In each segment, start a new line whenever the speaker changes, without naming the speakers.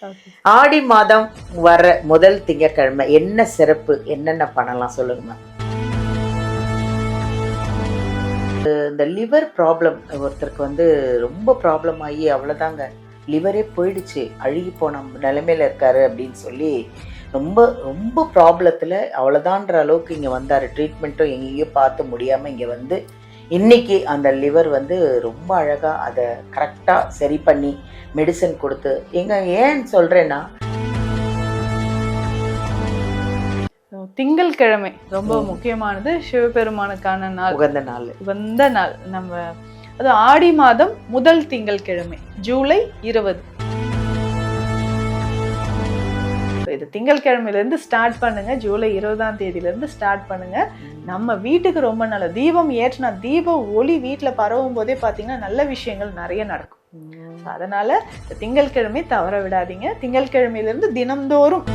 Okay.
ஆடி மாதம் வர முதல் திங்கட்கிழமை என்ன சிறப்பு, என்னென்ன பண்ணலாம் சொல்லுங்க மேம். இந்த லிவர் ப்ராப்ளம் ஒருத்தருக்கு ரொம்ப ப்ராப்ளம் ஆகி அவ்வளோதாங்க, லிவரே போயிடுச்சு, அழுகி போன நிலைமையில இருக்காரு அப்படின்னு சொல்லி ரொம்ப ரொம்ப ப்ராப்ளத்தில் அவ்வளோதான்ற அளவுக்கு இங்கே வந்தார். ட்ரீட்மெண்ட்டும் எங்கேயோ பார்த்து முடியாமல் இங்கே இன்னைக்கு அந்த லிவர் ரொம்ப அழகாக அதை கரெக்டாக சரி பண்ணி மெடிசன் கொடுத்து ஏன் சொல்கிறேன்னா,
திங்கட்கிழமை ரொம்ப முக்கியமானது, சிவபெருமானுக்கான நாள்,
உகந்த நாள்.
உகந்த நாள். நம்ம அது ஆடி மாதம் முதல் திங்கட்கிழமை, ஜூலை 20. இது திங்கட்கிழமையிலேருந்து ஸ்டார்ட் பண்ணுங்க. ஜூலை 20ஆம் தேதியிலேருந்து ஸ்டார்ட் பண்ணுங்க. நம்ம வீட்டுக்கு ரொம்ப நல்ல தீபம் ஏற்றினா, தீப ஒளி வீட்டில் பரவும் போதே பார்த்தீங்கன்னா நல்ல விஷயங்கள் நிறைய நடக்கும். அதனால திங்கட்கிழமை தவற விடாதீங்க. திங்கட்கிழமையிலிருந்து தினம்தோறும்.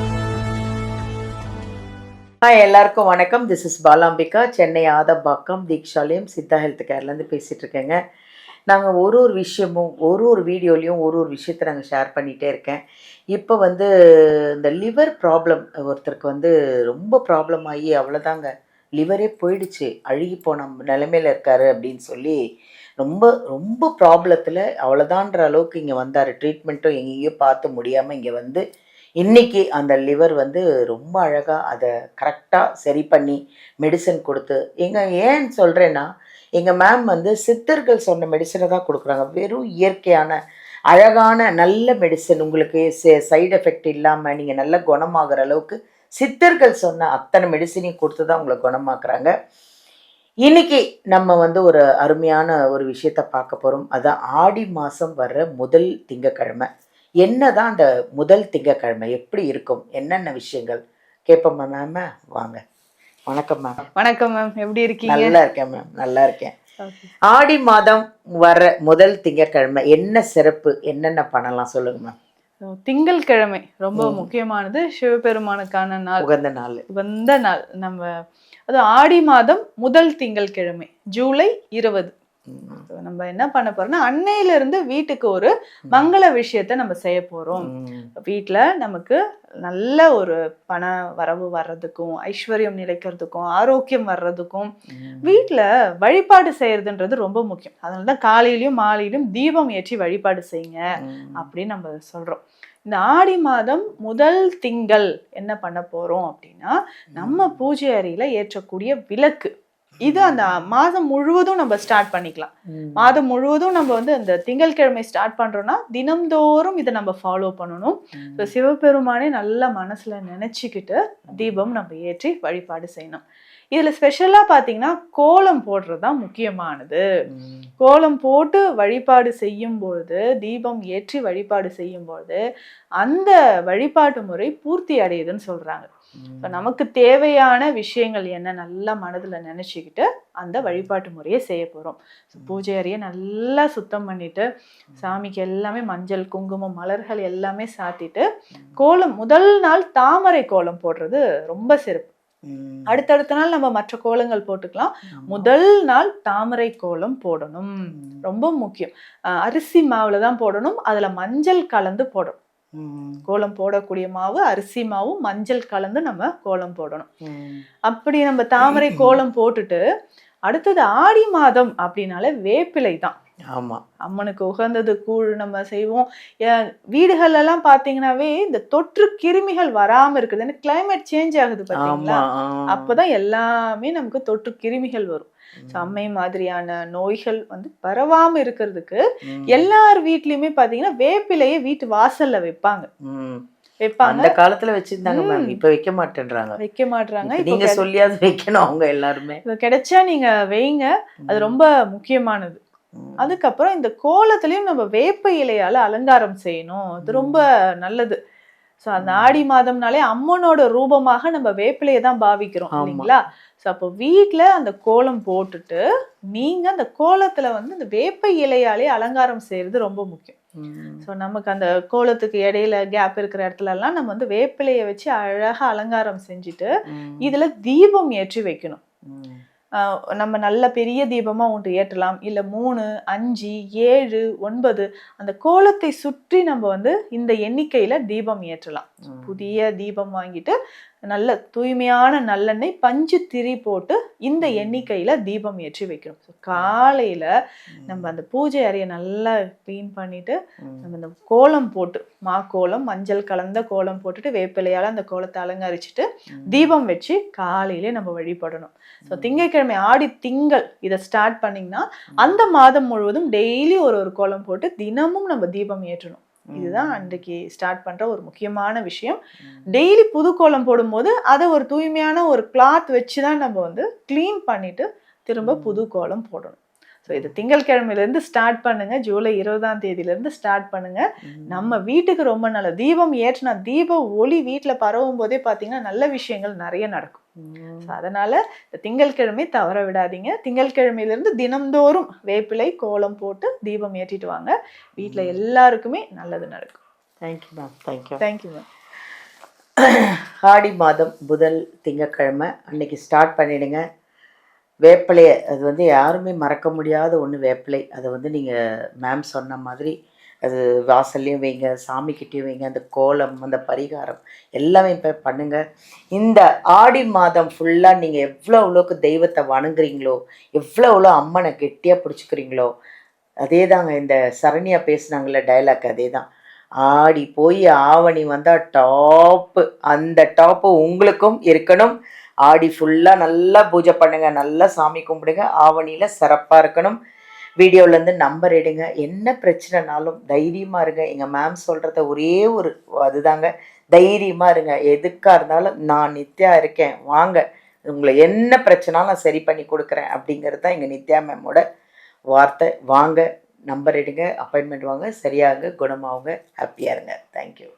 எல்லாருக்கும் வணக்கம். This is Balambika, Chennai Adambakkam Deekshalayam Siddha health கேர்லேருந்து பேசிகிட்டு இருக்கேங்க. நாங்கள் ஒரு விஷயமும் ஒரு வீடியோலையும் ஒரு விஷயத்தை நாங்கள் ஷேர் பண்ணிகிட்டே இருக்கேன். இப்போ இந்த லிவர் ப்ராப்ளம் ஒருத்தருக்கு ரொம்ப ப்ராப்ளம் ஆகி அவ்வளோதாங்க, லிவரே போயிடுச்சு, அழுகி போன நிலைமையில் இருக்காரு அப்படின்னு சொல்லி ரொம்ப ரொம்ப ப்ராப்ளத்தில் அவ்வளோதான்ற அளவுக்கு இங்கே வந்தார். ட்ரீட்மெண்ட்டும் எங்கேயோ பார்த்து முடியாமல் இங்கே இன்னைக்கு அந்த லிவர் ரொம்ப அழகாக அதை கரெக்டாக சரி பண்ணி மெடிசன் கொடுத்து ஏன் சொல்கிறேன்னா, எங்கள் மேம் சித்தர்கள் சொன்ன மெடிசனை தான் கொடுக்குறாங்க. வெறும் இயற்கையான அழகான நல்ல மெடிசன், உங்களுக்கு சைடு எஃபெக்ட் இல்லாமல் நீங்கள் நல்ல குணமாகிற அளவுக்கு சித்தர்கள் சொன்ன அத்தனை மெடிசனையும் கொடுத்து தான் உங்களை குணமாக்குறாங்க. இன்னைக்கு நம்ம ஒரு அருமையான ஒரு விஷயத்தை பார்க்க போகிறோம். அதான் ஆடி மாதம் வர்ற முதல் திங்கக்கிழமை. என்னதான் அந்த முதல் திங்கக்கிழமை எப்படி இருக்கும், என்னென்ன விஷயங்கள் கேட்போம்மா மேம். வாங்க. வணக்கம் மேம்.
வணக்கம் மேம், எப்படி இருக்கீங்க?
நல்லா இருக்கேன் மேம், நல்லா இருக்கேன். ஆடி மாதம் வர முதல் திங்கக்கிழமை என்ன சிறப்பு, என்னென்ன பண்ணலாம் சொல்லுங்க மேம்.
திங்கட்கிழமை ரொம்ப முக்கியமானது, சிவபெருமானுக்கான நாள்,
உகந்த நாள்,
உகந்த நாள். நம்ம அது ஆடி மாதம் முதல் திங்கட்கிழமை, ஜூலை 20. நம்ம என்ன பண்ண போறோம்னா, அன்னையில இருந்து வீட்டுக்கு ஒரு மங்கள விஷயத்த நம்ம செய்ய போறோம். வீட்டுல நமக்கு நல்ல ஒரு பண வரவு வர்றதுக்கும், ஐஸ்வர்யம் நிலைக்கிறதுக்கும், ஆரோக்கியம் வர்றதுக்கும் வீட்டுல வழிபாடு செய்யறதுன்றது ரொம்ப முக்கியம். அதனாலதான் காலையிலயும் மாலையிலும் தீபம் ஏற்றி வழிபாடு செய்யுங்க அப்படின்னு நம்ம சொல்றோம். இந்த ஆடி மாதம் முதல் திங்கள் என்ன பண்ண போறோம் அப்படின்னா, நம்ம பூஜை அறையில ஏற்றக்கூடிய விளக்கு, இது அந்த மாதம் முழுவதும் நம்ம ஸ்டார்ட் பண்ணிக்கலாம். மாதம் முழுவதும் நம்ம அந்த திங்கட்கிழமை ஸ்டார்ட் பண்றோம்னா தினம்தோறும் இதை நம்ம ஃபாலோ பண்ணணும். சிவபெருமானே நல்லா மனசுல நினைச்சுக்கிட்டு தீபம் நம்ம ஏற்றி வழிபாடு செய்யணும். இதுல ஸ்பெஷலா பாத்தீங்கன்னா கோலம் போடுறதுதான் முக்கியமானது. கோலம் போட்டு வழிபாடு செய்யும் பொழுது, தீபம் ஏற்றி வழிபாடு செய்யும் பொழுது அந்த வழிபாட்டு முறை பூர்த்தி அடையுதுன்னு சொல்றாங்க. நமக்கு தேவையான விஷயங்கள் என்ன நல்லா மனதுல நினைச்சுக்கிட்டு அந்த வழிபாட்டு முறையை செய்ய போறோம். பூஜை அறையை நல்லா சுத்தம் பண்ணிட்டு, சாமிக்கு எல்லாமே மஞ்சள் குங்குமம் மலர்கள் எல்லாமே சாத்திட்டு, கோலம் முதல் நாள் தாமரை கோலம் போடுறது ரொம்ப சிறப்பு. அடுத்தடுத்த நாள் நம்ம மற்ற கோலங்கள் போட்டுக்கலாம். முதல் நாள் தாமரை கோலம் போடணும், ரொம்ப முக்கியம். அரிசி மாவுல தான் போடணும், அதுல மஞ்சள் கலந்து போடணும். கோலம் போடக்கூடிய மாவு அரிசி மாவும் மஞ்சள் கலந்து நம்ம கோலம் போடணும். அப்படி நம்ம தாமரை கோலம் போட்டுட்டு, அடுத்தது ஆடி மாதம் அப்படின்னாலே வேப்பிலை தான்.
ஆமா,
அம்மனுக்கு உகந்தது கூழ் நம்ம செய்வோம். வீடுகள் எல்லாம் பாத்தீங்கன்னாவே இந்த தொற்று கிருமிகள் வராம இருக்குது. ஏன்னா கிளைமேட் சேஞ்ச் ஆகுது பாத்தீங்களா, அப்பதான் எல்லாமே நமக்கு தொற்று கிருமிகள் வரும். அம்மை மாதிரியான நோய்கள் பரவாம இருக்கிறதுக்கு எல்லார் வீட்லயுமே பாத்தீங்கன்னா வேப்பிலையை வீட்டு வாசல்ல வைப்பாங்க.
அந்த காலத்துல வச்சிருந்தாங்க மேம், இப்ப வைக்க மாட்டேன்றாங்க. நீங்க சொல்லியாவது வைக்கணும். அவங்க எல்லாருமே
கிடைச்சா நீங்க வைங்க, அது ரொம்ப முக்கியமானது. அதுக்கப்புறம் இந்த கோலத்திலயும் நம்ம வேப்ப இலையால அலங்காரம் செய்யணும், அது ரொம்ப நல்லது. ஸோ அந்த ஆடி மாதம்னாலே அம்மனோட ரூபமாக நம்ம வேப்பிலையை தான் பாவிக்கிறோம் இல்லைங்களா. ஸோ அப்போ வீட்டில் அந்த கோலம் போட்டுட்டு நீங்க அந்த கோலத்துல அந்த வேப்ப இலையாலே அலங்காரம் செய்யறது ரொம்ப முக்கியம். ஸோ நமக்கு அந்த கோலத்துக்கு இடையில கேப் இருக்கிற இடத்துல எல்லாம் நம்ம வேப்பிலையை வச்சு அழகா அலங்காரம் செஞ்சுட்டு இதுல தீபம் ஏற்றி வைக்கணும். நம்ம நல்ல பெரிய தீபமா ஒன்று ஏற்றலாம், இல்ல 3, 5, 7, 9 அந்த கோலத்தை சுற்றி நம்ம வந்து இந்த எண்ணிக்கையில தீபம் ஏற்றலாம். புதிய தீபம் வாங்கிட்டு நல்ல தூய்மையான நல்லெண்ணெய் பஞ்சு திரி போட்டு இந்த எண்ணிக்கையில தீபம் ஏற்றி வைக்கணும். காலையில நம்ம அந்த பூஜை அறையை நல்லா கிளீன் பண்ணிட்டு நம்ம இந்த கோலம் போட்டு கோலம் மஞ்சள் கலந்த கோலம் போட்டுட்டு வேப்பிலையால அந்த கோலத்தை அலங்கரிச்சுட்டு தீபம் வச்சு காலையிலே நம்ம வழிபடணும். ஸோ திங்கட்கிழமை ஆடி திங்கள் இதை ஸ்டார்ட் பண்ணிங்கன்னா அந்த மாதம் முழுவதும் டெய்லி ஒரு கோலம் போட்டு தினமும் நம்ம தீபம் ஏற்றணும். இதுதான் அன்றைக்கு ஸ்டார்ட் பண்ற ஒரு முக்கியமான விஷயம். டெய்லி புது கோலம் போடும்போது அதை ஒரு தூய்மையான ஒரு கிளாத் வச்சுதான் நம்ம வந்து கிளீன் பண்ணிட்டு திரும்ப புது கோலம் போடணும். ஸோ இது திங்கட்கிழமையிலேருந்து ஸ்டார்ட் பண்ணுங்க. ஜூலை 20ஆம் தேதியிலேருந்து ஸ்டார்ட் பண்ணுங்க. நம்ம வீட்டுக்கு ரொம்ப நல்ல தீபம் ஏற்றினா தீப ஒளி வீட்டில் பரவும் போதே பார்த்தீங்கன்னா நல்ல விஷயங்கள் நிறைய நடக்கும். ஸோ அதனால இந்த திங்கட்கிழமை தவற விடாதீங்க. திங்கட்கிழமையிலேருந்து தினம்தோறும் வேப்பிலை கோலம் போட்டு தீபம் ஏற்றிட்டு வாங்க. வீட்டில் எல்லாருக்குமே நல்லது நடக்கும்.
Thank you ma'am. Thank you.
Thank you ma'am.
ஆடி மாதம் முதல் திங்கட்கிழமை அன்னைக்கு ஸ்டார்ட் பண்ணிடுங்க. வேப்பிலையை அது வந்து யாருமே மறக்க முடியாத ஒன்று வேப்பிலை. அதை வந்து நீங்கள் மேம் சொன்ன மாதிரி அது வாசல்லையும் வைங்க, சாமிக்கிட்டேயும் வைங்க. அந்த கோலம் அந்த பரிகாரம் எல்லாமே இப்போ பண்ணுங்கள். இந்த ஆடி மாதம் ஃபுல்லாக நீங்கள் எவ்வளோக்கு தெய்வத்தை வணங்குறீங்களோ, எவ்வளோ அம்மனை கெட்டியாக பிடிச்சிக்கிறீங்களோ, அதே தாங்க இந்த சரண்யா பேசுனாங்களே டைலாக் அதே தான். ஆடி போய் ஆவணி வந்தால் டாப்பு, அந்த டாப்பு உங்களுக்கும் இருக்கணும். ஆடி ஃபுல்லாக நல்லா பூஜை பண்ணுங்கள், நல்லா சாமி கும்பிடுங்க. ஆவணியில் சிறப்பாக இருக்கணும். வீடியோலேருந்து நம்பர் எடுங்க. என்ன பிரச்சனைனாலும் தைரியமாக இருங்க. எங்கள் மேம் சொல்கிறத ஒரே ஒரு அதுதாங்க, தைரியமாக இருங்க. எதுக்காக இருந்தாலும் நான் நித்யா இருக்கேன், வாங்க, உங்களை என்ன பிரச்சனாலும் நான் சரி பண்ணி கொடுக்குறேன் அப்படிங்கிறது தான் எங்கள் நித்யா மேமோட வார்த்தை. வாங்க, நம்பர் எடுங்க, அப்பாயின்மெண்ட் வாங்க, சரியாகுங்க, குணமாகுங்க, ஹாப்பியாக இருங்க. தேங்க்யூ.